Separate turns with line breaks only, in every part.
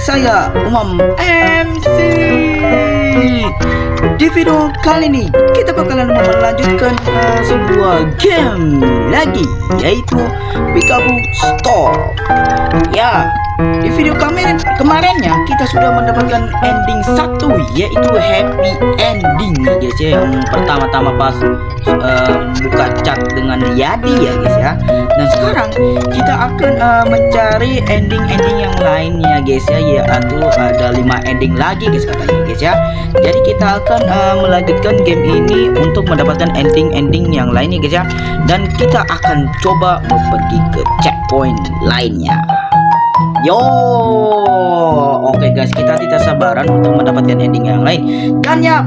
saya Umam MC. Di video kali ini kita bakalan melanjutkan sebuah game lagi, yaitu Peekaboo Stop. Ya, di video kemarinnya kita sudah mendapatkan ending satu, yaitu happy ending nih guys ya. Yang pertama-tama pas buka chat dengan Yadi ya guys ya. Dan sekarang kita akan mencari ending-ending yang lainnya guys ya, yaitu ada 5 ending lagi guys katanya guys ya. Jadi kita akan melanjutkan game ini untuk mendapatkan ending-ending yang lainnya guys ya. Dan kita akan coba pergi ke checkpoint lainnya. Yo, oke guys, kita tidak sabaran untuk mendapatkan ending yang lain. Dan ya,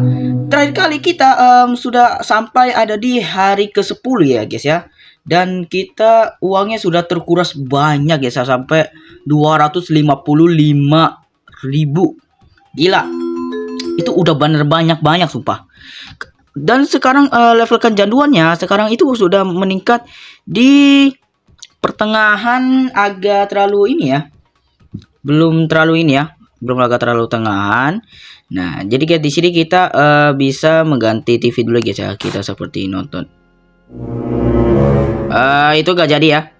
terakhir kali kita sudah sampai ada di hari ke-10 ya guys ya. Dan kita uangnya sudah terkuras banyak guys ya, sampai 255.000. Gila. Itu udah bener banyak sumpah. Dan sekarang level kecanduannya sekarang itu sudah meningkat di pertengahan, agak terlalu ini ya. Belum agak terlalu tengahan. Nah, jadi kayak di sini kita bisa mengganti TV dulu guys ya. Kita seperti nonton. Itu gak jadi ya.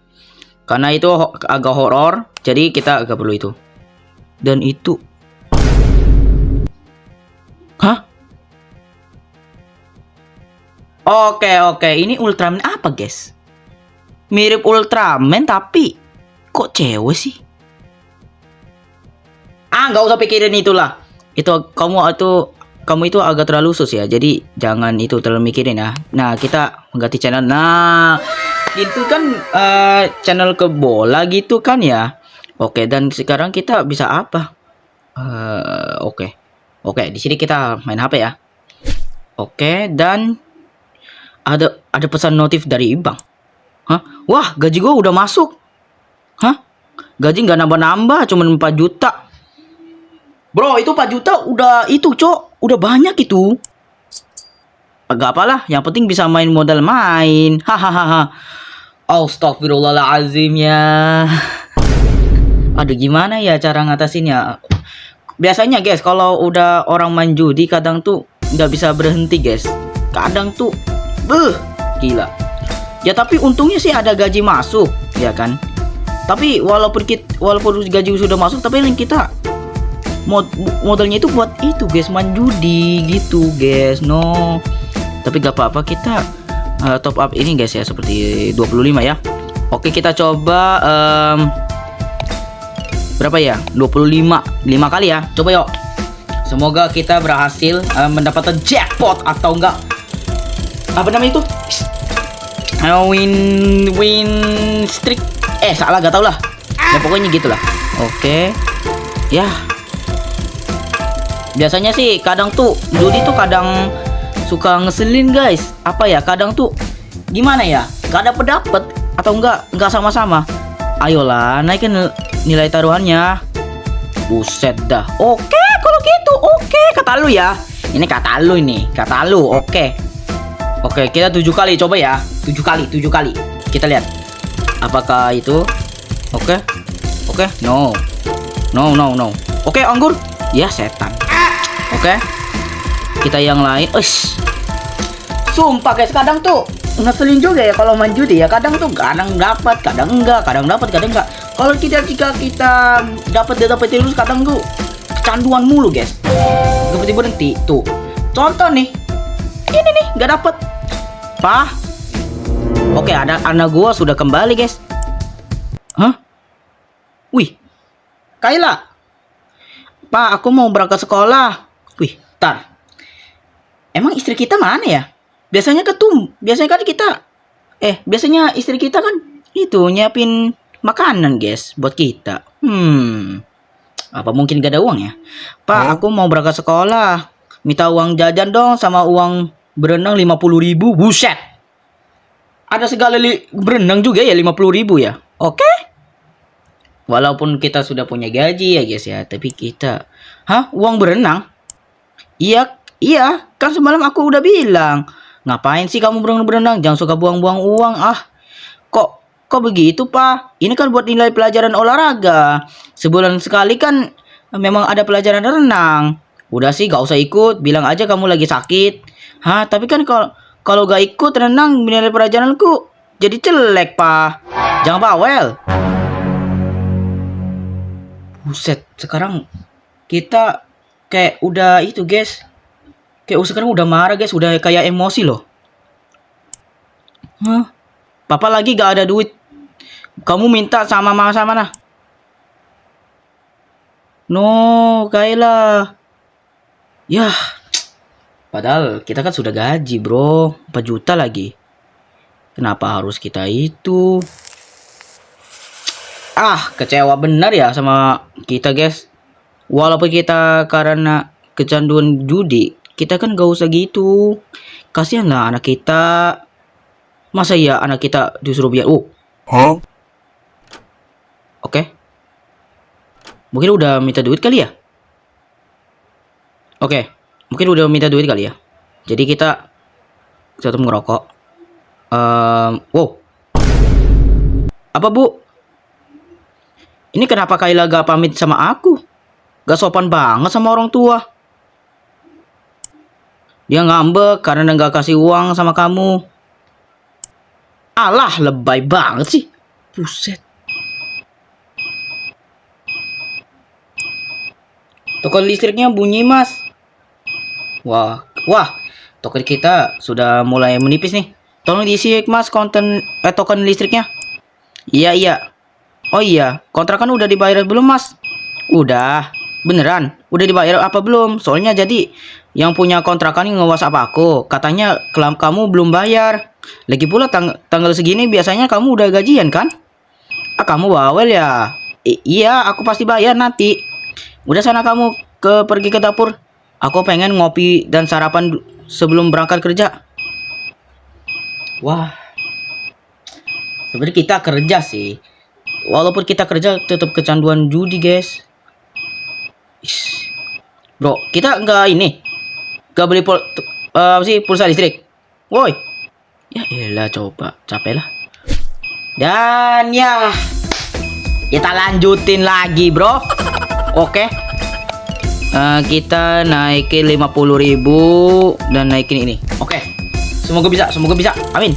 Karena itu agak horor, jadi kita agak perlu itu. Dan itu Oke, ini Ultraman apa guys? Mirip Ultraman tapi kok cewek sih? Nggak usah pikirin itulah. Kamu itu agak terlalu sus ya. Jadi jangan itu terlalu mikirin ya. Nah, kita mengganti channel. Nah, itu kan channel ke bola gitu kan ya. Oke, dan sekarang kita bisa apa? Oke, di sini kita main HP ya. Oke, dan ada pesan notif dari Ibang. Wah, gaji gua udah masuk. Gaji nggak nambah-nambah, cuma 4 juta. Bro, itu 4 juta udah itu, Cok. Udah banyak itu. Agak apalah, yang penting bisa main modal main. Hahaha. Astagfirullahaladzim ya. Aduh, gimana ya cara ngatasinnya? Biasanya guys, kalau udah orang main judi kadang tuh nggak bisa berhenti guys. Kadang tuh gila. Ya tapi untungnya sih ada gaji masuk, ya kan? Tapi walaupun gaji sudah masuk, tapi kita modalnya itu buat itu guys, main judi gitu guys. No, tapi gak apa-apa, kita top up ini guys ya, seperti 25 ya. Oke, kita coba berapa ya, 25 kali ya, coba yuk. Semoga kita berhasil mendapatkan jackpot atau enggak, apa namanya itu, win streak, salah, gak tau lah ya, pokoknya gitulah. Oke ya. Biasanya sih kadang tuh judi tuh kadang suka ngeselin guys. Apa ya, kadang tuh gimana ya, kadang dapet atau enggak sama-sama. Ayolah, naikin nilai taruhannya. Buset dah. Oke, kalau gitu oke, kata lu ya. Ini kata lu. Oke, kita 7 kali coba ya. 7 kali. Kita lihat apakah itu. Oke. No. Oke, anggur. Ya, setan. Oke, kita yang lain. Sumpah guys, kadang tuh ngeselin juga ya kalau main judi ya. Kadang dapat, kadang enggak. Kalau jika kita dapat terus, kadang tuh kecanduan mulu guys. Seperti berhenti tuh. Contoh nih, ini nih nggak dapat. Oke, ada anak gua sudah kembali guys. Wih, Kayla. Aku mau berangkat sekolah. Wih, tar. Emang istri kita mana ya? Biasanya kan biasanya istri kita kan itu nyiapin makanan guys buat kita. Apa mungkin gak ada uang ya? Aku mau berangkat sekolah. Minta uang jajan dong sama uang berenang 50.000. Buset. Ada segala berenang juga ya 50.000 ya. Oke. Walaupun kita sudah punya gaji ya guys ya, tapi kita uang berenang? Iya, kan semalam aku udah bilang. Ngapain sih kamu berenang? Jangan suka buang-buang uang. Kok begitu, Pak? Ini kan buat nilai pelajaran olahraga. Sebulan sekali kan memang ada pelajaran renang. Udah sih gak usah ikut, bilang aja kamu lagi sakit. Hah, tapi kan kalau gak ikut renang nilai pelajaranku jadi jelek, Pak. Jangan bawel. Buset, sekarang kita kayak udah itu, guys. Kayak sekarang udah marah, guys, udah kayak emosi loh. Hah? Papa lagi gak ada duit. Kamu minta sama mama sama mana? No, Kayla. Yah, padahal kita kan sudah gaji, bro. 4 juta lagi. Kenapa harus kita itu? Ah, kecewa benar ya sama kita, guys. Walaupun kita karena kecanduan judi, kita kan gak usah gitu. Kasihan lah anak kita. Masa ya anak kita disuruh biar...
Huh?
Oke. Mungkin udah minta duit kali ya? Oke, mungkin udah minta duit kali ya. Jadi kita tetap ngerokok. Wow. Apa, Bu? Ini kenapa Kayla gak pamit sama aku? Gak sopan banget sama orang tua. Dia ngambek karena gak kasih uang sama kamu. Alah, lebay banget sih. Buset. Token listriknya bunyi, Mas. Wah, token kita sudah mulai menipis nih. Tolong diisi, Mas, token listriknya. Iya. Oh iya, kontrakan udah dibayar belum, Mas? Udah. Beneran? Udah dibayar apa belum? Soalnya jadi yang punya kontrakan yang nge-WhatsApp aku, katanya kamu belum bayar. Lagi pula tanggal segini biasanya kamu udah gajian kan? Ah, kamu bawel ya? Iya, aku pasti bayar nanti. Udah sana kamu pergi ke dapur. Aku pengen ngopi dan sarapan sebelum berangkat kerja. Wah. Sebenarnya kita kerja sih. Walaupun kita kerja tetap kecanduan judi, guys. Bro, kita nggak beli pulsa listrik. Woi. Ya elah, coba capek lah. Dan ya kita lanjutin lagi, bro. Oke. Kita naikin 50.000 dan naikin ini. Oke. Semoga bisa. Amin.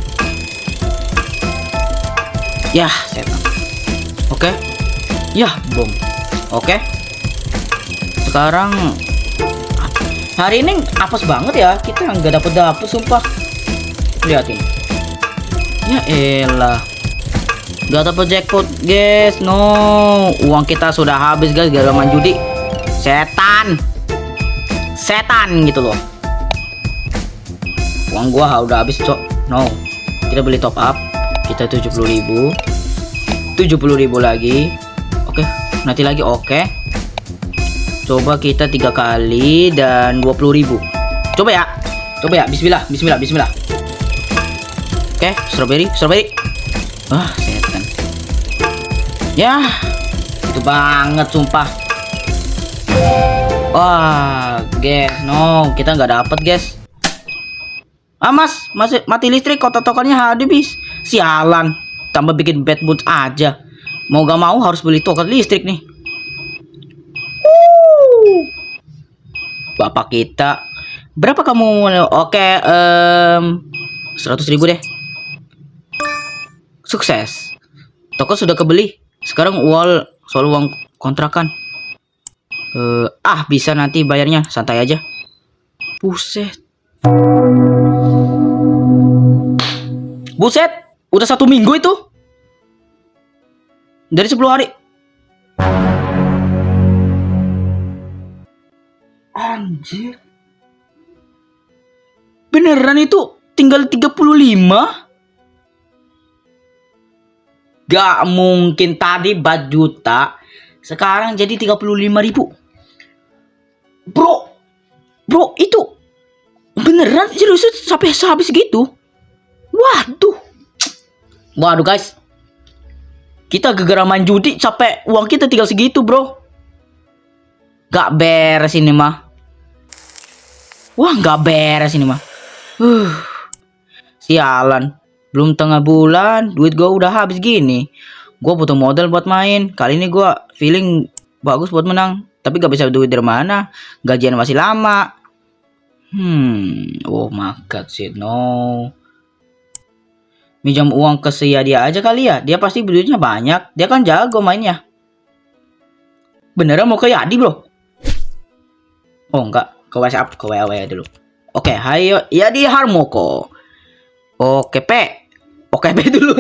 Yah, setan. Oke. Yah, bom. Oke. Sekarang hari ini apes banget ya. Kita nggak dapet sumpah. Lihatin. Ya elah. Nggak dapet jackpot, guys. No. Uang kita sudah habis, guys, gara-gara main judi. Setan gitu loh. Uang gua udah habis, cok. No. Kita beli top up. Kita 70.000. 70.000 lagi. Oke, nanti lagi. Oke. Coba kita 3 kali dan 20.000. Coba ya. Bismillah. Oke, strawberry. Wah, setan. Ya, itu banget sumpah. Wah, guys, no, kita nggak dapet, guys. Ah, Mas, masih mati listrik, tokennya habis. Sialan, tambah bikin bad mood aja. Mau gak mau harus beli token listrik nih. Bapak kita, berapa kamu? Oke, 100.000 deh. Sukses. Toko sudah kebeli. Sekarang soal uang kontrakan. Bisa nanti bayarnya, santai aja. Buset, udah 1 minggu itu. Dari 10 hari. Anjir. Beneran itu tinggal 35? Gak mungkin, tadi 4 juta. Sekarang jadi 35.000. Bro, itu beneran serius sampai habis gitu? Waduh, guys. Kita gara-gara main judi sampai uang kita tinggal segitu, bro. Gak beres ini mah. Sialan. Belum tengah bulan, duit gua udah habis gini. Gua butuh modal buat main. Kali ini gua feeling bagus buat menang. tapi gak bisa duit dari mana. Gajian masih lama. Oh my god sih, no. Minjam uang ke si dia aja kali ya. Dia pasti duitnya banyak. Dia kan jago mainnya. Beneran mau ke Yadi bro? Oh enggak, ke WhatsApp, ke WA dulu. Oke, hayo Yadi Harmoko. Oke, Oke, dulu.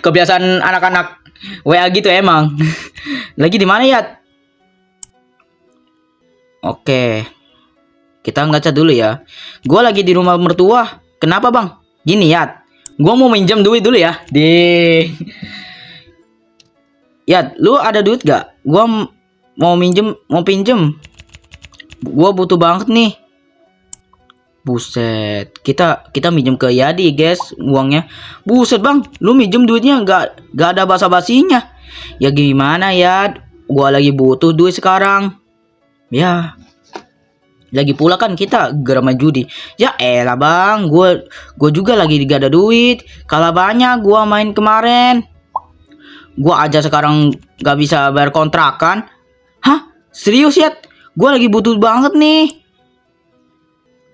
Kebiasaan anak-anak WA gitu emang. Lagi di mana ya? Oke. Kita ngaca dulu ya. Gua lagi di rumah mertua. Kenapa, Bang? Gini ya. Gua mau minjem duit dulu ya. Ya, lu ada duit gak? Gua mau pinjem. Gua butuh banget nih. Buset, kita minjem ke Yadi guys uangnya. Buset bang, lu minjem duitnya gak ada basa-basinya. Ya gimana ya, gua lagi butuh duit sekarang. Ya, lagi pula kan kita gerama judi. Ya elah bang, gua juga lagi gak ada duit. Kalah banyak gua main kemarin. Gua aja sekarang gak bisa bayar kontrakan. Hah? Serius ya? Gua lagi butuh banget nih.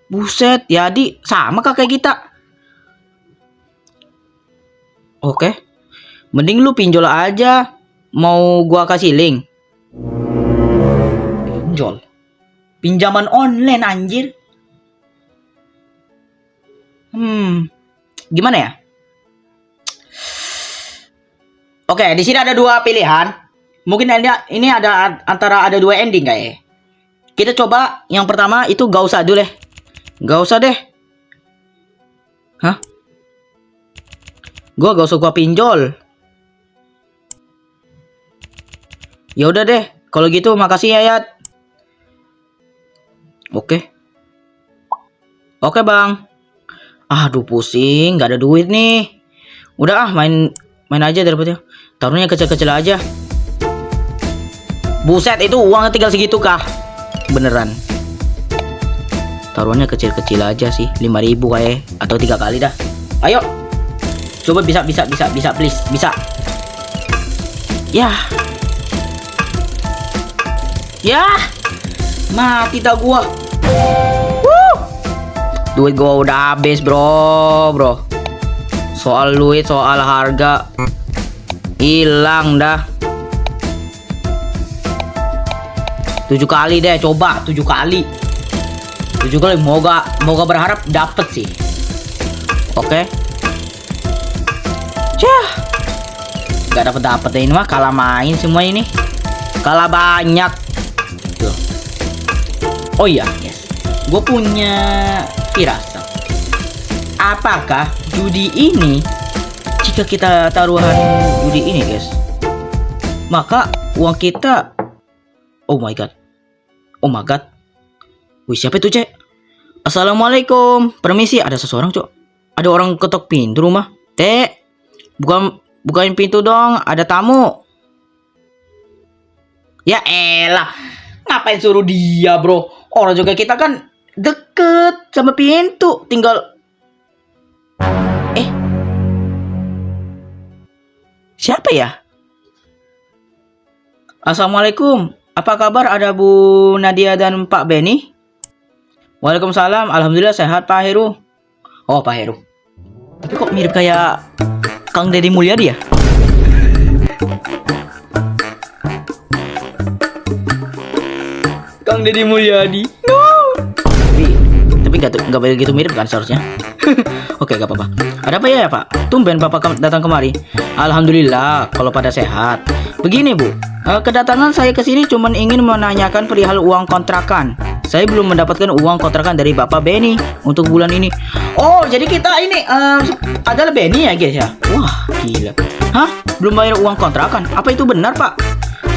Buset, Yadi sama kayak kita. Oke. Mending lu pinjol aja. Mau gua kasih link. Pinjol. Pinjaman online anjir. Gimana ya? Oke, di sini ada dua pilihan. Mungkin ini ada antara ada dua ending kayak. Kita coba yang pertama itu gak usah dulu deh. Gak usah deh. Hah? Gak usah gua pinjol. Ya udah deh. Kalau gitu makasih ya Yat. Oke. Oke bang. Aduh pusing, gak ada duit nih. Udah main aja daripada. Taruhnya kecil-kecil aja. Buset, itu uangnya tinggal segitu kah? Beneran. Taruhannya kecil-kecil aja sih, 5.000 kayak atau 3 kali dah. Ayo. Coba bisa please, bisa. Ya. Mati dah gua. Duit gua udah habis, bro. Soal duit, soal harga hilang dah. 7 kali deh, coba 7 kali. Moga berharap dapet sih. Oke. Gak dapet ini mah kalah main semua ini. Kalah banyak. Tuh. Oh iya, yes. Gue punya firasat. Apakah judi ini, jika kita taruhan judi ini guys, maka uang kita, oh my god. Wih, siapa itu cek? Assalamualaikum. Permisi, ada seseorang cok. Ada orang ketok pintu rumah. Bukain pintu dong, ada tamu. Ya elah, ngapain suruh dia bro? Orang juga kita kan deket sama pintu, tinggal. Siapa ya? Assalamualaikum. Apa kabar? Ada Bu Nadia dan Pak Benny? Waalaikumsalam. Alhamdulillah sehat Pak Heru. Oh Pak Heru. Tapi kok mirip kayak Kang Deddy Mulyadi ya? Kang Deddy Mulyadi. No. Tapi nggak begitu mirip kan seharusnya. Oke, gak apa-apa. Ada apa ya Pak? Tumben Bapak datang kemari. Alhamdulillah kalau pada sehat. Begini Bu, kedatangan saya ke sini cuma ingin menanyakan perihal uang kontrakan. Saya belum mendapatkan uang kontrakan dari Bapak Benny untuk bulan ini. Oh, jadi kita ini adalah Benny ya guys ya? Wah, gila. Hah? Belum bayar uang kontrakan? Apa itu benar Pak?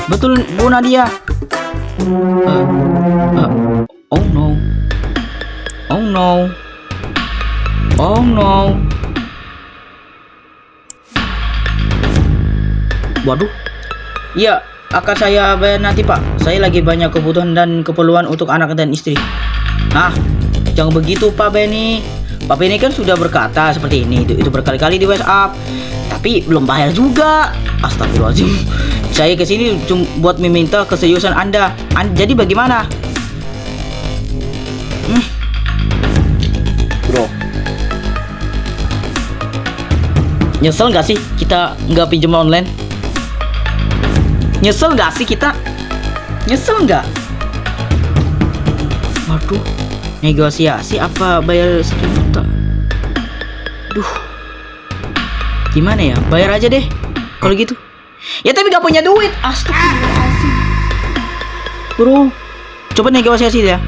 Betul Bu Nadia. Oh no. Waduh. Iya, akan saya bayar nanti Pak. Saya lagi banyak kebutuhan dan keperluan untuk anak dan istri. Nah, jangan begitu Pak Benny. Pak Benny kan sudah berkata seperti ini. Itu berkali-kali di WhatsApp. Tapi belum bayar juga. Astagfirullahaladzim. Saya kesini cuma buat meminta keseriusan Anda. Jadi bagaimana? Bro, nyesel nggak sih kita nggak pinjam online? Nyesel nggak sih kita? Nyesel nggak? Waduh, negosiasi apa bayar 1 juta? Duh, gimana ya? Bayar aja deh kalau gitu. Ya tapi gak punya duit. Astagfirullahaladzim. Bro, coba negosiasi ya.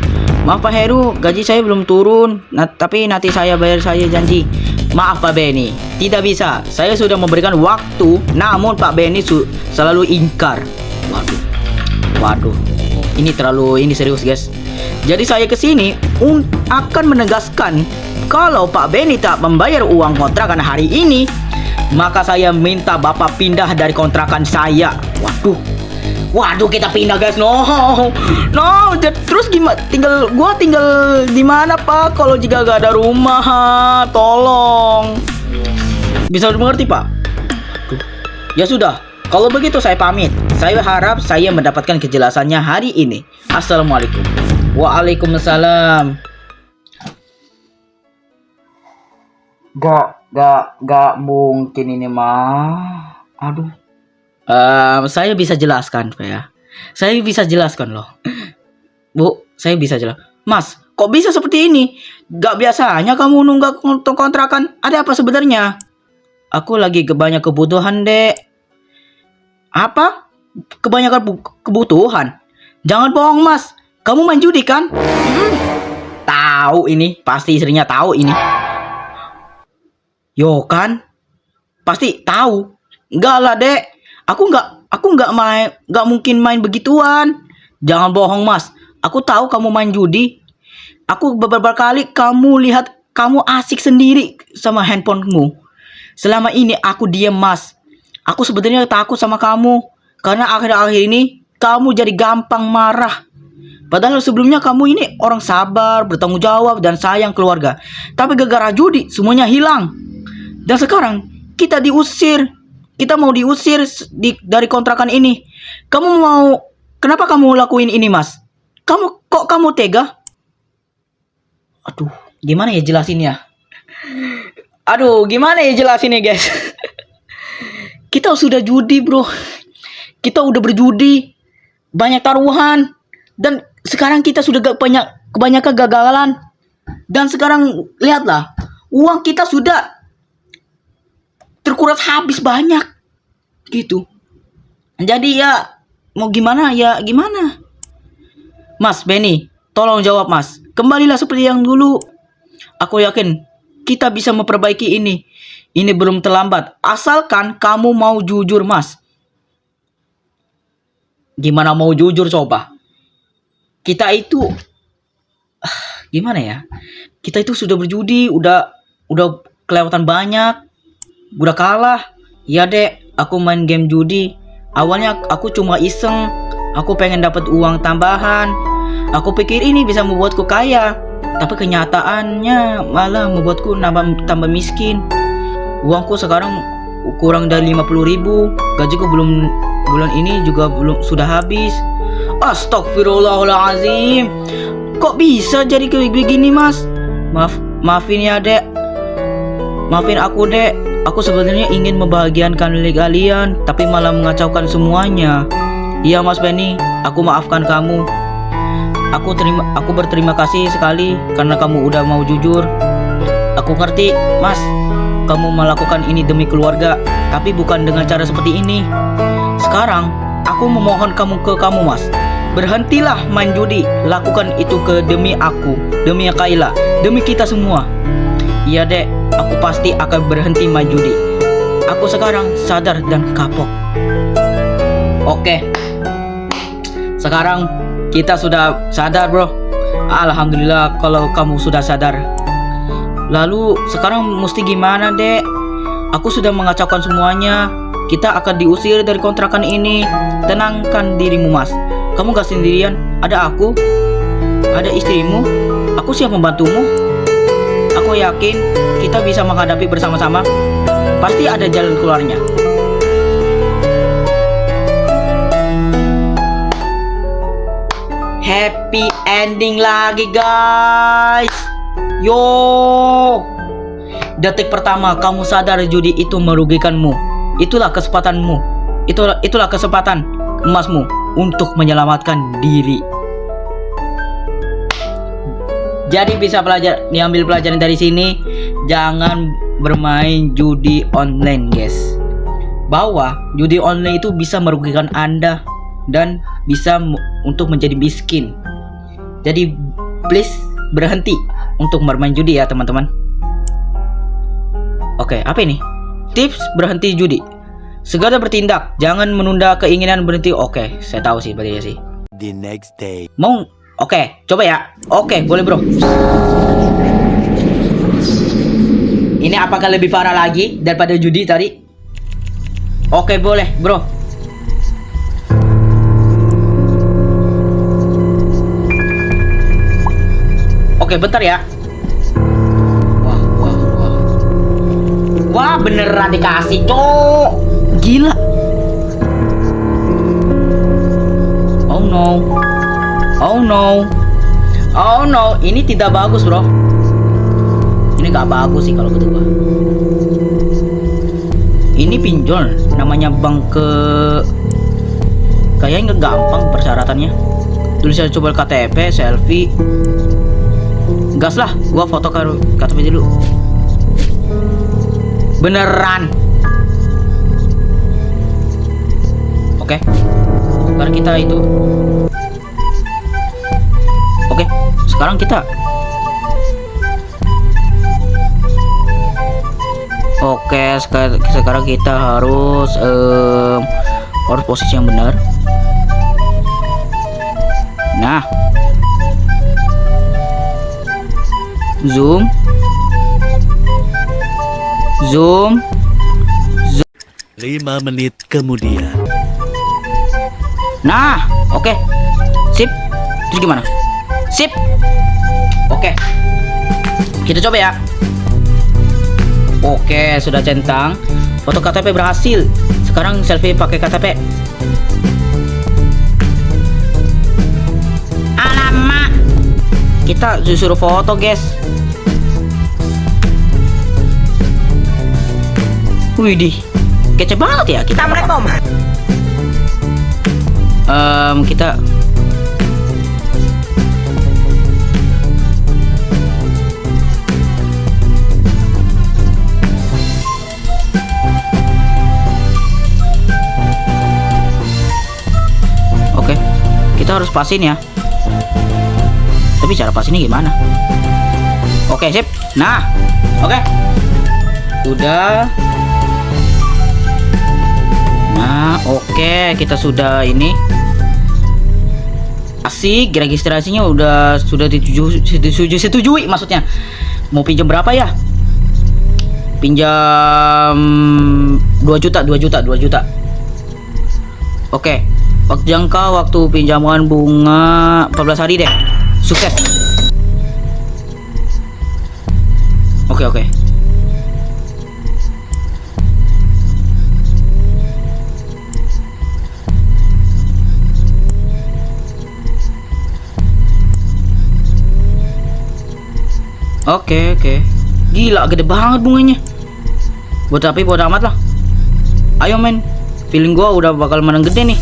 Maaf Pak Heru, gaji saya belum turun. Tapi nanti saya bayar, saya janji. Maaf Pak Benny, tidak bisa. Saya sudah memberikan waktu, namun Pak Benny selalu ingkar. Waduh, ini serius guys. Jadi saya kesini akan menegaskan kalau Pak Benny tak membayar uang kontrakan hari ini, maka saya minta Bapak pindah dari kontrakan saya. Waduh, kita pindah guys. No. Terus gimana? Gua tinggal di mana Pak? Kalau jika gak ada rumah, tolong. Bisa mengerti Pak? Ya sudah. Kalau begitu saya pamit. Saya harap saya mendapatkan kejelasannya hari ini. Assalamualaikum. Waalaikumsalam. Gak mungkin ini mah. Aduh. Saya bisa jelaskan Pak ya. Saya bisa jelaskan loh. Bu, saya bisa jelaskan. Mas, kok bisa seperti ini? Gak biasanya kamu nunggak kontrakan. Ada apa sebenarnya? Aku lagi banyak kebutuhan, Dek. Apa? Kebanyakan kebutuhan? Jangan bohong Mas. Kamu main judi kan? Tahu ini. Pasti istrinya tahu ini. Yo kan? Pasti tahu. Enggak lah, Dek. Aku nggak mungkin main begituan. Jangan bohong Mas. Aku tahu kamu main judi. Aku beberapa kali kamu lihat kamu asik sendiri sama handphonemu. Selama ini aku diam Mas. Aku sebenarnya takut sama kamu karena akhir-akhir ini kamu jadi gampang marah. Padahal sebelumnya kamu ini orang sabar, bertanggung jawab dan sayang keluarga. Tapi gara-gara judi semuanya hilang. Dan sekarang kita diusir. Kita mau diusir dari kontrakan ini. Kenapa kamu lakuin ini Mas? Kok kamu tega? Aduh, gimana ya jelasinnya? Guys? Kita sudah judi bro. Kita udah berjudi. Banyak taruhan. Dan sekarang kita sudah kebanyakan kegagalan. Dan sekarang lihatlah. Uang kita sudah terkuras habis banyak. Gitu. Jadi ya mau gimana ya gimana. Mas Benny, tolong jawab Mas. Kembalilah seperti yang dulu. Aku yakin kita bisa memperbaiki ini. Ini belum terlambat. Asalkan kamu mau jujur Mas. Gimana mau jujur coba? Kita itu gimana ya? Kita itu sudah berjudi, udah kelewatan banyak. Udah kalah. Ya Dek, aku main game judi. Awalnya aku cuma iseng. Aku pengen dapat uang tambahan. Aku pikir ini bisa membuatku kaya. Tapi kenyataannya malah membuatku tambah miskin. Uangku sekarang kurang dari 50.000. Gajiku bulan ini juga sudah habis. Astagfirullahaladzim. Kok bisa jadi kayak begini Mas? Maafin ya Dek. Maafin aku Dek. Aku sebenarnya ingin membahagiakan kalian, tapi malah mengacaukan semuanya. Iya Mas Benny, aku maafkan kamu. Aku berterima kasih sekali karena kamu udah mau jujur. Aku ngerti, Mas. Kamu melakukan ini demi keluarga, tapi bukan dengan cara seperti ini. Sekarang, aku memohon kamu, Mas. Berhentilah main judi. Lakukan itu demi aku, demi Kayla, demi kita semua. Iya Dek, aku pasti akan berhenti main judi. Aku sekarang sadar dan kapok. Oke. Sekarang kita sudah sadar bro. Alhamdulillah kalau kamu sudah sadar. Lalu sekarang mesti gimana Dek? Aku sudah mengacaukan semuanya. Kita akan diusir dari kontrakan ini. Tenangkan dirimu Mas. Kamu gak sendirian. Ada aku. Ada istrimu. Aku siap membantumu. Aku yakin kita bisa menghadapi bersama-sama. Pasti ada jalan keluarnya. happy ending lagi guys. Yo, detik pertama kamu sadar judi itu merugikanmu. Itulah kesempatanmu. Itulah kesempatan emasmu untuk menyelamatkan diri. Jadi bisa diambil pelajaran dari sini, jangan bermain judi online guys. Bahwa judi online itu bisa merugikan Anda dan bisa untuk menjadi miskin. Jadi please berhenti untuk bermain judi ya teman-teman. Oke, apa ini? Tips berhenti judi. Segera bertindak, jangan menunda keinginan berhenti. Oke, saya tahu sih berarti ya sih.
The next day.
Mau? Oke, coba ya. Oke, boleh bro. Ini apakah lebih parah lagi daripada judi tadi? Oke, boleh bro. Oke, bentar ya. Wah, beneran dikasih, cok. Gila. Oh no. Oh no. Oh no, ini tidak bagus, bro. Ini gak bagus sih kalau kata gua. Ini pinjol, namanya bank kayaknya nggak gampang persyaratannya. Tulisan coba KTP, selfie. Gas lah, gua foto KTP dulu. Beneran. Oke. Sekarang kita itu. Oke, sekarang kita. Oke, sekarang kita harus posisi yang benar. Nah. Zoom.
5 menit kemudian.
Nah, oke. Sip. Terus gimana? Sip. Oke. Kita coba ya. Oke, sudah centang. Foto KTP berhasil. Sekarang selfie pakai KTP. Alamak. Kita disuruh foto, guys. Widih, kece banget ya kita. Assalamualaikum. Kita oke, kita harus pasin ya. Tapi cara pasinnya gimana? Oke, sip. Nah, oke. Udah. Nah, oke, kita sudah ini. Asik, registrasinya sudah disetujui maksudnya. Mau pinjam berapa ya? Pinjam 2 juta. Oke. Waktu jangka waktu pinjaman bunga 14 hari deh. Sukses. Oke. Oke. Gila, gede banget bunganya. Buat amat lah. Ayo men. Feeling gua udah bakal menang gede nih.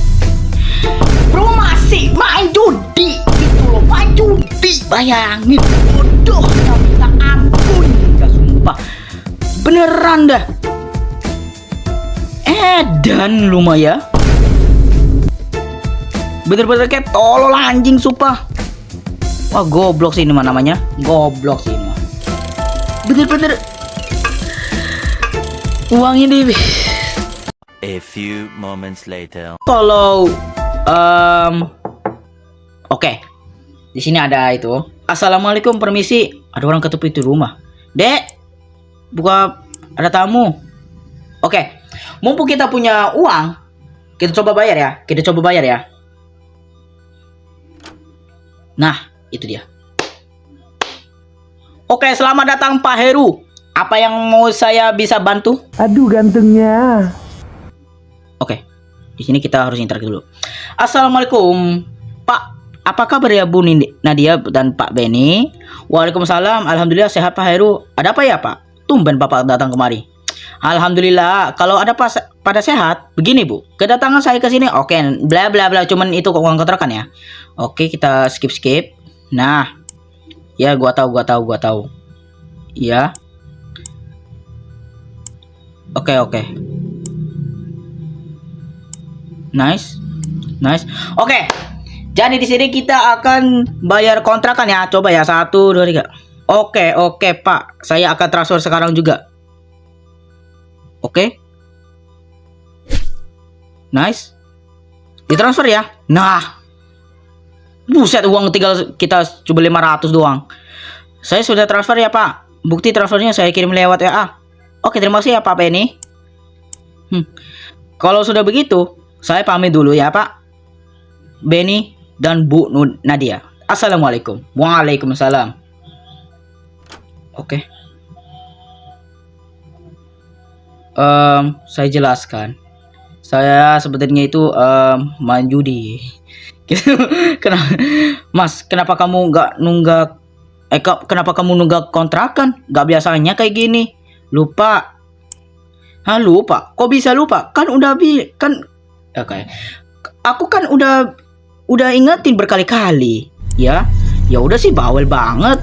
Bro masih main judi. Itu loh, main judi. Bayangin. Bodoh. Minta ampun. Gak sumpah. Beneran dah. Dan lumayan. Bener-bener kayak tolol anjing sumpah. Wah, goblok sih ini mah namanya. Goblok sih ini mah. Bener-bener uangnya deh.
A few moments later.
Kalau oke. Di sini ada itu. Assalamualaikum, permisi. Ada orang ketuk pintu rumah. Dek, buka, ada tamu. Oke. Mumpung kita punya uang, kita coba bayar ya. Nah, itu dia. Oke, selamat datang Pak Heru. Apa yang mau saya bisa bantu?
Aduh, gantengnya.
Oke, di sini kita harus interaksi dulu. Assalamualaikum, Pak. Apa kabar ya Bu Nadia dan Pak Benny? Waalaikumsalam. Alhamdulillah sehat Pak Heru. Ada apa ya Pak? Tumben Bapak datang kemari. Alhamdulillah. Kalau ada pada sehat, begini Bu. Kedatangan saya ke sini, oke, bla bla bla. Cuman itu uang kontrakan ya. Oke, kita skip. Nah, ya gua tahu. Ya. Oke. Nice. Oke. Jadi di sini kita akan bayar kontrakan ya. Coba ya 1, 2, 3. Oke Pak. Saya akan transfer sekarang juga. Oke. Nice. Ditransfer ya. Nah. Buset, uang tinggal kita coba 500 doang. Saya sudah transfer ya Pak. Bukti transfernya saya kirim lewat WA. Oke, terima kasih ya Pak Benny. Kalau sudah begitu, saya pamit dulu ya Pak Benny dan Bu Nadia. Assalamualaikum. Waalaikumsalam. Oke. Saya jelaskan. Saya sebenarnya itu main judi. Kenapa kamu nggak nunggak? Kenapa kamu nunggak kontrakan? Nggak biasanya kayak gini. Lupa. Lupa. Kok bisa lupa? Kan udah kan. Oke. Aku kan udah ingetin berkali-kali. Ya udah sih, bawel banget.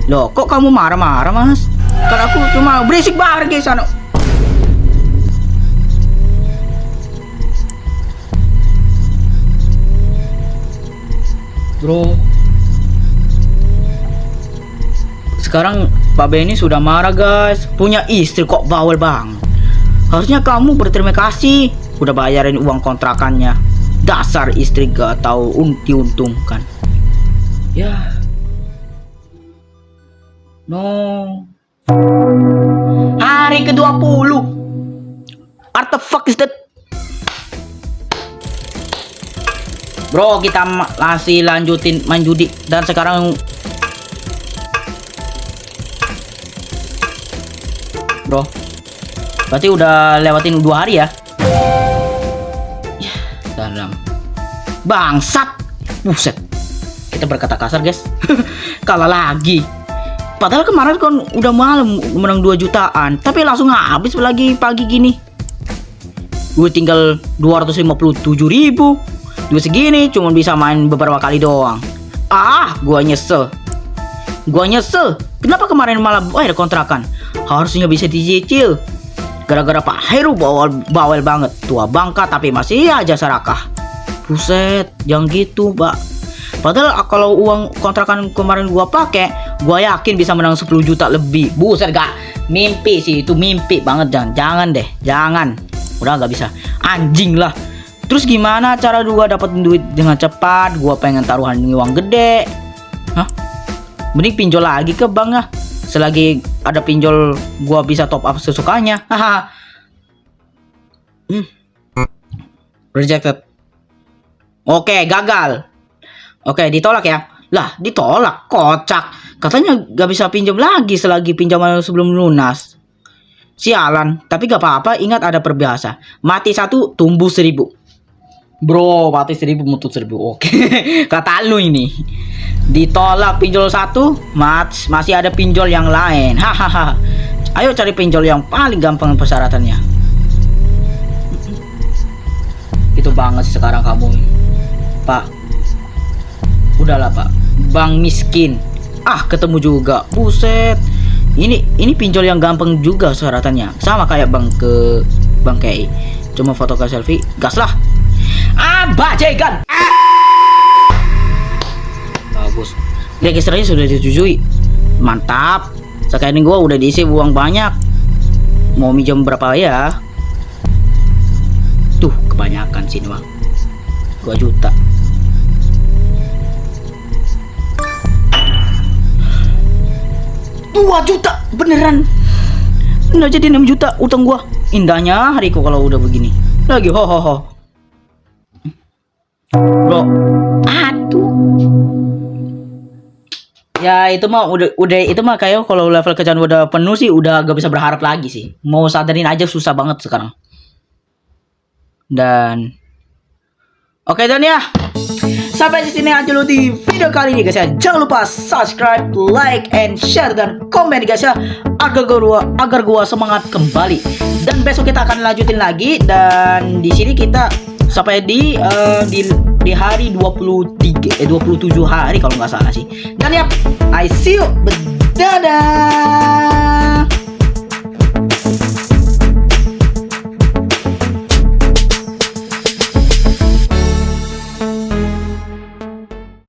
Loh, kok kamu marah-marah, Mas? Kan aku cuma berisik banget guys sana. Bro, sekarang Pak Benny sudah marah guys. Punya istri kok bawel bang. Harusnya kamu berterima kasih udah bayarin uang kontrakannya. Dasar istri gak tahu diuntungkan. Ya. No. Hari ke-20. What the fuck is that? Bro, kita masih lanjutin main judi. Dan sekarang bro, berarti udah lewatin 2 hari ya. Dalam bangsat. Buset, kita berkata kasar guys. Kalah lagi. Padahal kemarin kan udah malam menang 2 jutaan, tapi langsung habis lagi pagi gini. Gue tinggal 257.000. Duit segini cuma bisa main beberapa kali doang. Gua nyesel. Kenapa kemarin malah bayar kontrakan? Harusnya bisa dicicil. Gara-gara Pak Heru bawel banget. Tua bangka tapi masih aja serakah. Buset, jangan gitu, Mbak. Padahal kalau uang kontrakan kemarin gua pakai, gua yakin bisa menang 10 juta lebih. Buset, gak mimpi sih, itu mimpi banget. Jangan deh. Udah gak bisa. Anjing lah. Terus gimana cara gua dapetin duit dengan cepat? Gua pengen taruhan uang gede. Mending pinjol lagi ke bank ya. Selagi ada pinjol, gua bisa top up sesukanya. Rejected. Oke, gagal. Oke, ditolak ya. Lah, ditolak. Kocak. Katanya gak bisa pinjam lagi selagi pinjaman sebelum lunas. Sialan. Tapi gak apa-apa. Ingat ada peribahasa. Mati 1, tumbuh 1000. Bro, mati 1000 mutu 1000. Oke. Kata lu ini. Ditolak pinjol 1, masih ada pinjol yang lain. Hahaha. Ayo cari pinjol yang paling gampang persyaratannya. Itu banget sih sekarang kamu, Pak. Udahlah, Pak. Bang miskin. Ketemu juga. Buset. Ini pinjol yang gampang juga syaratannya. Sama kayak Bang KI. Cuma foto ke selfie, gas lah. Bajegan. Bagus. Registrasinya sudah disetujui. Mantap. Sekarang gua udah diisi uang banyak. Mau minjem berapa ya? Tuh, kebanyakan sih bang. 2 juta. Beneran. Nggak jadi 6 juta utang gua. Indahnya hariku kalau udah begini. Lagi ho. Bro, ya itu mah udah itu mah kayak kalau level kecanduan udah penuh sih udah gak bisa berharap lagi sih. Mau sadarin aja susah banget sekarang. Dan oke dan ya, Sampai di sini aja dulu di video kali ini guys ya. Jangan lupa subscribe, like, and share dan komen guys ya, agar gua semangat kembali. Dan besok kita akan lanjutin lagi, dan di sini kita sampai di hari 27 hari kalau nggak salah sih. Dan ya, I see you. Dadah.